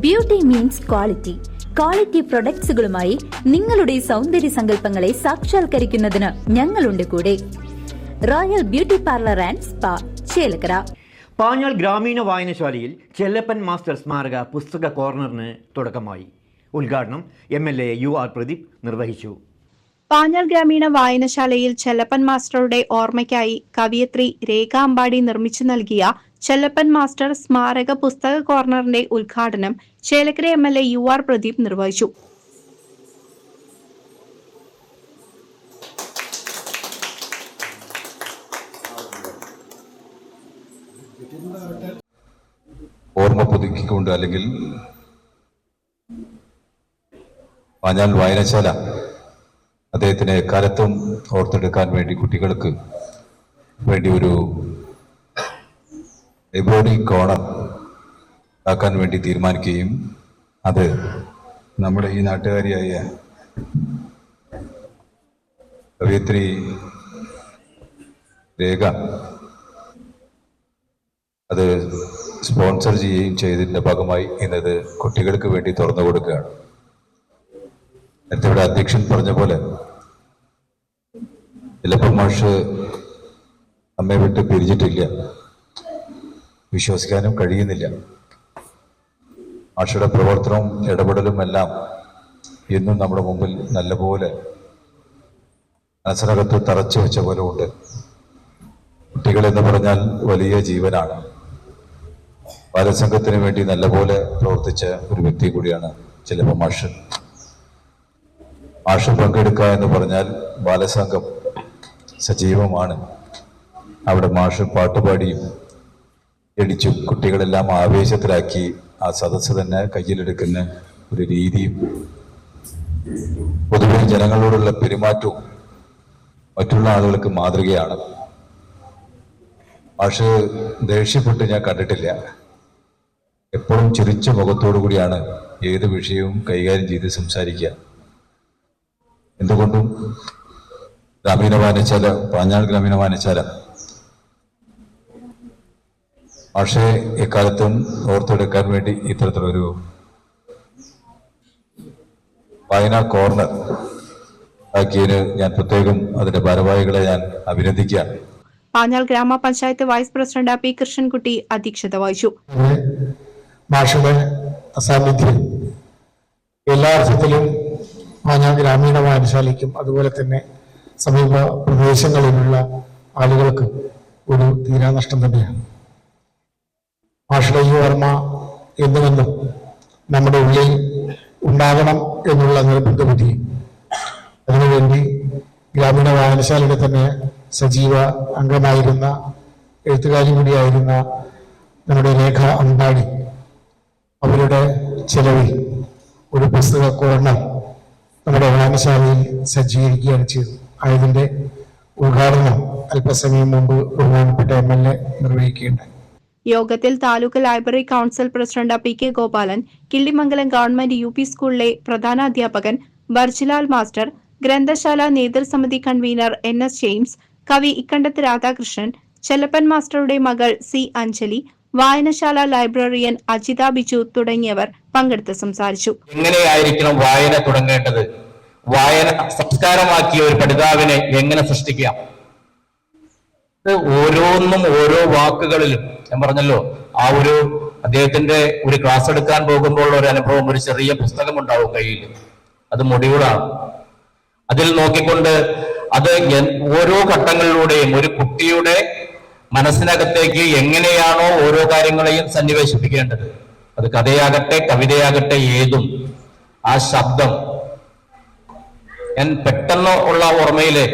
Beauty means quality. Quality പ്രൊഡക്ട്സുകളുമായി നിങ്ങളുടെ സൗന്ദര്യ സങ്കല്പങ്ങളെ സാക്ഷാത്കരിക്കുന്നതിന് ഞങ്ങളുണ്ട് കൂടെ. Royal beauty parlour and spa, Chelakkara. Panjal ഗ്രാമീണ വായനശാലയിൽ ചെല്ലപ്പൻ മാസ്റ്റർ സ്മാരക പുസ്തക കോർണറിന് തുടക്കമായി. ഉദ്ഘാടനം MLA UR പ്രദീപ് നിർവഹിച്ചു. പാഞ്ഞാൾ ഗ്രാമീണ വായനശാലയിൽ ചെല്ലപ്പൻ മാസ്റ്ററുടെ ഓർമ്മയ്ക്കായി കവിയത്രി രേഖ അമ്പാടി നിർമ്മിച്ചു നൽകിയ ചെല്ലപ്പൻ മാസ്റ്റർ സ്മാരക പുസ്തക കോർണറിന്റെ ഉദ്ഘാടനം ചേലക്കര MLA UR പ്രദീപ് നിർവഹിച്ചു. ഓർമ്മ പുതുക്കിക്കൊണ്ട് അല്ലെങ്കിൽ പാഞ്ഞാൾ വായനശാല അദ്ദേഹത്തിന് എക്കാലത്തും ഓർത്തെടുക്കാൻ വേണ്ടി കുട്ടികൾക്ക് വേണ്ടി ഒരു ലൈബ്രറി കോർണർ ആക്കാൻ വേണ്ടി തീരുമാനിക്കുകയും അത് നമ്മുടെ ഈ നാട്ടുകാരിയായ കവിയത്രി രേഖ അത് സ്പോൺസർ ചെയ്യുകയും ചെയ്തതിൻ്റെ ഭാഗമായി ഇന്നത് കുട്ടികൾക്ക് വേണ്ടി തുറന്നു കൊടുക്കുകയാണ്. നേരത്തെ ഇവിടെ അധ്യക്ഷൻ പറഞ്ഞ പോലെ ചെല്ലപ്പൻ മാഷ് നമ്മെ വിട്ട് പിരിഞ്ഞിട്ടില്ല, വിശ്വസിക്കാനും കഴിയുന്നില്ല. മാഷയുടെ പ്രവർത്തനവും ഇടപെടലും എല്ലാം ഇന്നും നമ്മുടെ മുമ്പിൽ നല്ലപോലെ മനസ്സിനകത്ത് തറച്ചു വെച്ച പോലെ ഉണ്ട്. കുട്ടികൾ എന്ന് പറഞ്ഞാൽ വലിയ ജീവനാണ്. ബാലസംഘത്തിന് വേണ്ടി നല്ലപോലെ പ്രവർത്തിച്ച ഒരു വ്യക്തി കൂടിയാണ് ചെല്ലപ്പൻ മാഷ്. മാഷ് പങ്കെടുക്കുക എന്ന് പറഞ്ഞാൽ ബാലസംഘം സജീവമാണ്. അവിടെ മാഷ് പാട്ടുപാടിയും എടിച്ചും കുട്ടികളെല്ലാം ആവേശത്തിലാക്കി ആ സദസ്സ് തന്നെ കയ്യിലെടുക്കുന്ന ഒരു രീതിയും പൊതുവെ ജനങ്ങളോടുള്ള പെരുമാറ്റവും മറ്റുള്ള ആളുകൾക്ക് മാതൃകയാണ്. മാഷ് ദേഷ്യപ്പെട്ട് ഞാൻ കണ്ടിട്ടില്ല. എപ്പോഴും ചിരിച്ച മുഖത്തോടു കൂടിയാണ് ഏത് വിഷയവും കൈകാര്യം ചെയ്ത് സംസാരിക്കുക. എന്തുകൊണ്ടും ഗ്രാമീണ വായനശാല, പാഞ്ഞാൾ ഗ്രാമീണ വായനശാല മാഷെ എക്കാലത്തും ഓർത്തെടുക്കാൻ വേണ്ടി ഇത്തരത്തിലൊരു വായനാ കോർണർ ആക്കിയതിന് ഞാൻ പ്രത്യേകം അതിന്റെ ഭാരവാഹികളെ ഞാൻ അഭിനന്ദിക്കുകയാണ്. പാഞ്ഞാൾ ഗ്രാമപഞ്ചായത്ത് വൈസ് പ്രസിഡന്റ് P കൃഷ്ണൻകുട്ടി അധ്യക്ഷത വഹിച്ചു. മാഷയുടെ അസാന്നിധ്യം എല്ലാ അർത്ഥത്തിലും പാഞ്ഞാൾ ഗ്രാമീണ വായനശാലയ്ക്കും അതുപോലെ തന്നെ സമീപ പ്രദേശങ്ങളിലുള്ള ആളുകൾക്ക് ഒരു തീരാനഷ്ടം തന്നെയാണ്. മാഷയുടെ ഈ ഓർമ്മ എന്നുമെന്നും നമ്മുടെ ഉള്ളിൽ ഉണ്ടാകണം എന്നുള്ള നിർബന്ധ ബുദ്ധി. അതിനുവേണ്ടി ഗ്രാമീണ വായനശാലയുടെ തന്നെ സജീവ അംഗമായിരുന്ന എഴുത്തുകാരി കൂടിയായിരുന്ന നമ്മുടെ രേഖ അമ്പാടി അവരുടെ ചെലവിൽ ഒരു പുസ്തക കോർണർ നമ്മുടെ വായനശാലയിൽ സജ്ജീകരിക്കുകയാണ് ചെയ്തത്. അതിന്റെ ഉദ്ഘാടനം അല്പസമയം മുമ്പ് ബഹുമാനപ്പെട്ട MLA നിർവഹിക്കുകയുണ്ടായി. യോഗത്തിൽ taluk library council president PK Gopalan, Killimangalam government UP സ്കൂളിലെ പ്രധാനാധ്യാപകൻ ബർജിലാൽ മാസ്റ്റർ, ഗ്രന്ഥശാല നേതൃസമിതി കൺവീനർ NS ജെയിംസ്, കവി ഇക്കണ്ടത്ത് രാധാകൃഷ്ണൻ, ചെല്ലപ്പൻ മാസ്റ്ററുടെ മകൾ C അഞ്ജലി, വായനശാല ലൈബ്രറിയൻ അജിത ബിജു തുടങ്ങിയവർ പങ്കെടുത്ത് സംസാരിച്ചു. എങ്ങനെയായിരിക്കണം വായന തുടങ്ങേണ്ടത്? വായന സംസ്കാരമാക്കിയ ഒരു പഠിതാവിനെ എങ്ങനെ സൃഷ്ടിക്കാം? ഓരോന്നും ഓരോ വാക്കുകളിലും ഞാൻ പറഞ്ഞല്ലോ, ആ ഒരു അദ്ദേഹത്തിന്റെ ഒരു ക്ലാസ് എടുക്കാൻ പോകുമ്പോൾ ഒരു അനുഭവം, ഒരു ചെറിയ പുസ്തകം ഉണ്ടാവും കയ്യിൽ, അത് മൊഡ്യൂളാണ്. അതിൽ നോക്കിക്കൊണ്ട് അത് ഓരോ ഘട്ടങ്ങളിലൂടെയും ഒരു കുട്ടിയുടെ മനസ്സിനകത്തേക്ക് എങ്ങനെയാണോ ഓരോ കാര്യങ്ങളെയും സന്നിവേശിപ്പിക്കേണ്ടത്, അത് കഥയാകട്ടെ കവിതയാകട്ടെ ഏതും, ആ ശബ്ദം ഞാൻ പെട്ടെന്ന് ഉള്ള ഓർമ്മയില്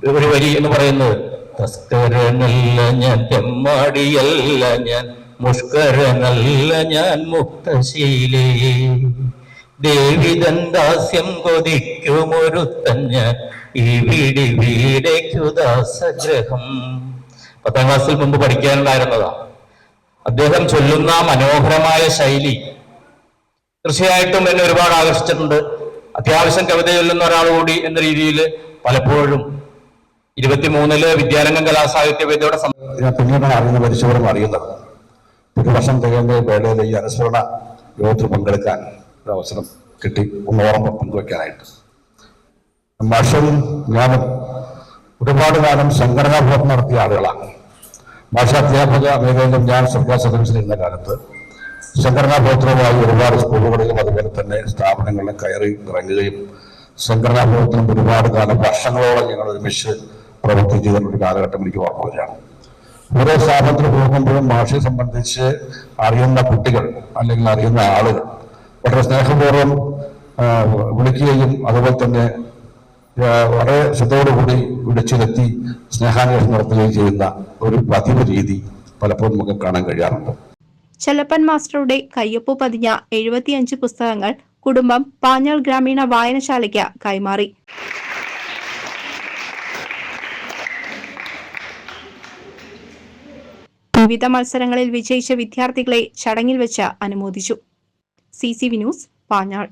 ഒരു വരി എന്ന് പറയുന്നത്, തസ്കരനല്ല ഞാൻ, തെമ്മാടിയല്ല ഞാൻ, മുഷ്കരനല്ല ഞാൻ, മുക്തശീലേ, ദേവിദന്താസ്യം കൊതിക്കുമൊരുത്തൻ ഞാൻ, ഈ വീടി വീടേക്കുദാസഗ്രഹം. 10ാം ക്ലാസ്സിൽ മുമ്പ് പഠിക്കാനുണ്ടായിരുന്നതാ. അദ്ദേഹം ചൊല്ലുന്ന മനോഹരമായ ശൈലി തീർച്ചയായിട്ടും എന്നെ ഒരുപാട് ആകർഷിച്ചിട്ടുണ്ട്. അത്യാവശ്യം കവിത ചൊല്ലുന്ന ഒരാൾ കൂടി എന്ന രീതിയിൽ പലപ്പോഴും 23 വിദ്യാരംഗം കലാസാഹിത്യവേദിയുടെ പിന്നീടാണ് അറിയുന്ന പരിശോധന അറിയുന്നത്. ഒരു വർഷം തികഞ്ഞ വേളയിൽ ഈ അനുസ്മരണ യോഗത്തിൽ പങ്കെടുക്കാൻ ഒരു അവസരം കിട്ടി, ഒന്ന് ഓർമ്മ പങ്കുവയ്ക്കാനായിട്ട്. മാഷും ഞാനും ഒരുപാട് കാലം സംഘടനാ പ്രവർത്തനം നടത്തിയ ആളുകളാണ്. ഭാഷ അധ്യാപക മേഖലയിലും ഞാൻ സർക്കാർ സർവീസിലിരുന്ന കാലത്ത് സംഘടനാ പ്രവർത്തനവുമായി ഒരുപാട് സ്കൂളുകളിലും അതുപോലെ തന്നെ സ്ഥാപനങ്ങളിലും കയറി ഇറങ്ങുകയും സംഘടനാ പ്രവർത്തനം ഒരുപാട് കാലം വർഷങ്ങളോളം ഞങ്ങൾ ഒരുമിച്ച് പ്രവർത്തിച്ചു ഒരു കാലഘട്ടം എനിക്ക് ഓർമ്മ വരികയാണ്. ഓരോ സ്ഥാപനത്തിൽ പോകുമ്പോഴും ഭാഷയെ സംബന്ധിച്ച് അറിയുന്ന കുട്ടികൾ അല്ലെങ്കിൽ അറിയുന്ന ആളുകൾ വളരെ സ്നേഹപൂർവ്വം വിളിക്കുകയും അതുപോലെ തന്നെ വളരെ ശ്രദ്ധയോടുകൂടി വിളിച്ചിരുത്തി സ്നേഹാന്വേഷണം നടത്തുകയും ചെയ്യുന്ന ഒരു പതിവ് രീതി പലപ്പോഴും നമുക്ക് കാണാൻ കഴിയാറുണ്ട്. ചെല്ലപ്പൻ മാസ്റ്ററുടെ കയ്യൊപ്പു പതിഞ്ഞ 75 പുസ്തകങ്ങൾ കുടുംബം പാഞ്ഞാൾ ഗ്രാമീണ വായനശാലയ്ക്ക് കൈമാറി. വിവിധ മത്സരങ്ങളിൽ വിജയിച്ച വിദ്യാർത്ഥികളെ ചടങ്ങിൽ വെച്ച് അനുമോദിച്ചു. CCV news, Panjal.